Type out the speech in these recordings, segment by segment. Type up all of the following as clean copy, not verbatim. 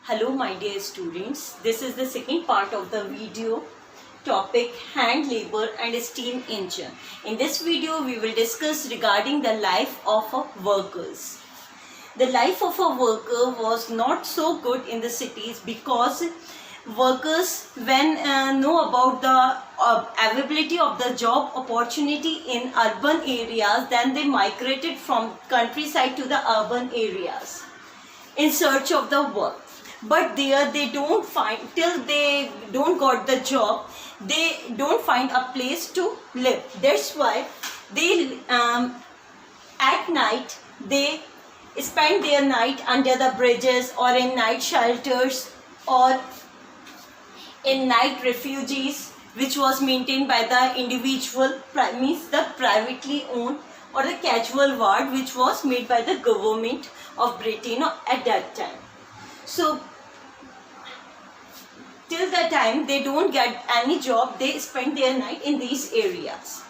Hello my dear students, this is the second part of the video topic hand labor and steam engine. In this video we will discuss regarding the life of workers. The life of a worker was not so good in the cities because workers when know about the availability of the job opportunity in urban areas, then they migrated from countryside to the urban areas in search of the work. But there they don't find, till they don't got the job, they don't find a place to live. That's why they at night they spend their night under the bridges or in night shelters or in night refuges, which was maintained by the individual, means the privately owned, or the casual ward which was made by the government of Britain at that time. So till the time they don't get any job, they spend their night in these areas.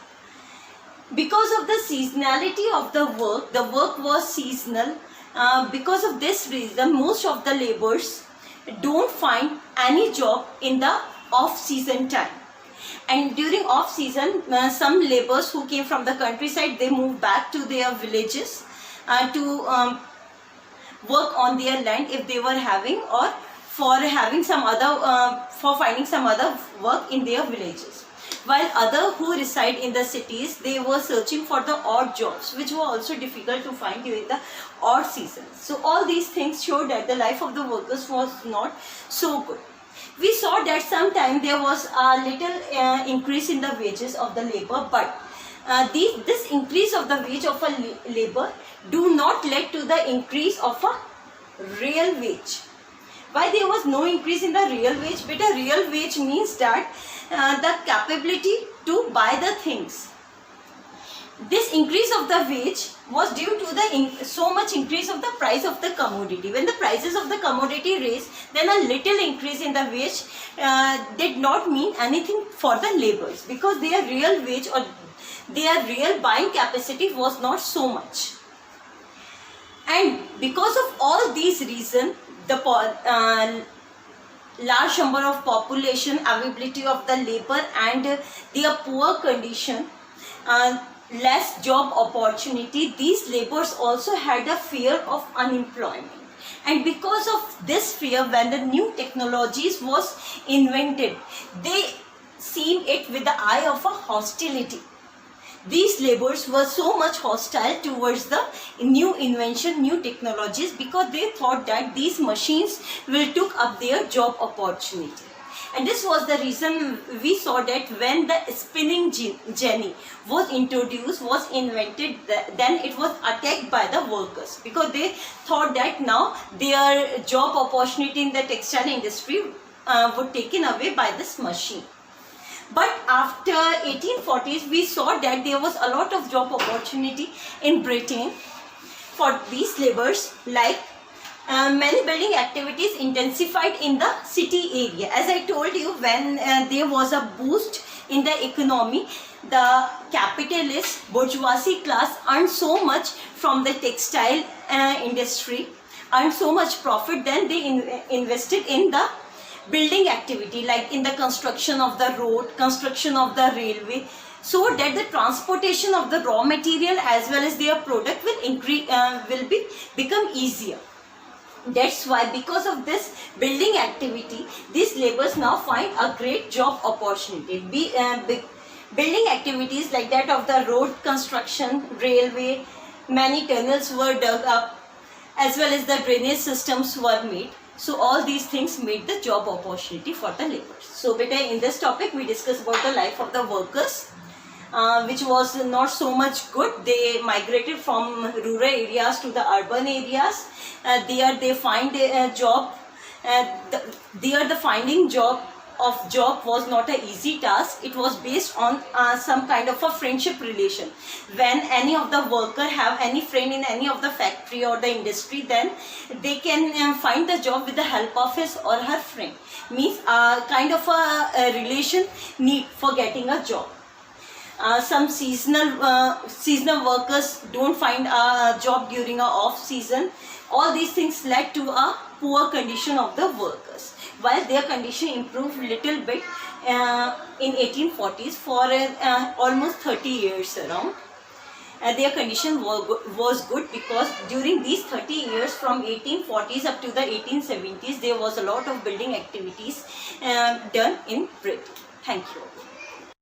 Because of the seasonality of the work was seasonal. Because of this reason, most of the laborers don't find any job in the off-season time. And during off-season, some laborers who came from the countryside, they move back to their villages to work on their land if they were having, or for having some other for finding some other work in their villages. While other who reside in the cities, they were searching for the odd jobs, which were also difficult to find during the odd seasons. So all these things show that the life of the workers was not so good. We saw that sometime there was a little increase in the wages of the labor, but this increase of the wage of a labor do not lead to the increase of a real wage. Why there was no increase in the real wage? But a real wage means that the capability to buy the things. This increase of the wage was due to the so much increase of the price of the commodity. When the prices of the commodity raised, then a little increase in the wage did not mean anything for the laborers, because their real wage or their real buying capacity was not so much. And because of all these reasons, the large number of population, availability of the labor, and their poor condition, less job opportunity, these laborers also had a fear of unemployment. And because of this fear, when the new technologies was invented, they seen it with the eye of a hostility. These laborers were so much hostile towards the new invention, new technologies, because they thought that these machines will took up their job opportunity. And this was the reason we saw that when the spinning jenny was introduced, was invented, then it was attacked by the workers, because they thought that now their job opportunity in the textile industry would taken away by this machine. But after 1840s, we saw that there was a lot of job opportunity in Britain for these laborers, like many building activities intensified in the city area. As I told you, when there was a boost in the economy, the capitalist bourgeoisie class earned so much from the textile industry, earned so much profit, then they invested in the building activity, like in the construction of the road, construction of the railway, so that the transportation of the raw material as well as their product will increase, become easier. That's why, because of this building activity, these laborers now find a great job opportunity. Building activities like that of the road construction, railway, many tunnels were dug up, as well as the drainage systems were made. So all these things made the job opportunity for the laborers. So beta, in this topic we discuss about the life of the workers, which was not so much good. They migrated from rural areas to the urban areas. There they find a job. There the finding job was not an easy task. It was based on some kind of a friendship relation. When any of the worker have any friend in any of the factory or the industry, then they can find the job with the help of his or her friend. Means kind of a relation need for getting a job. Some seasonal workers don't find a job during a off season. All these things led to a poor condition of the workers. While their condition improved little bit in 1840s for almost 30 years around. Their condition was good because during these 30 years from 1840s up to the 1870s there was a lot of building activities done in Britain. Thank you.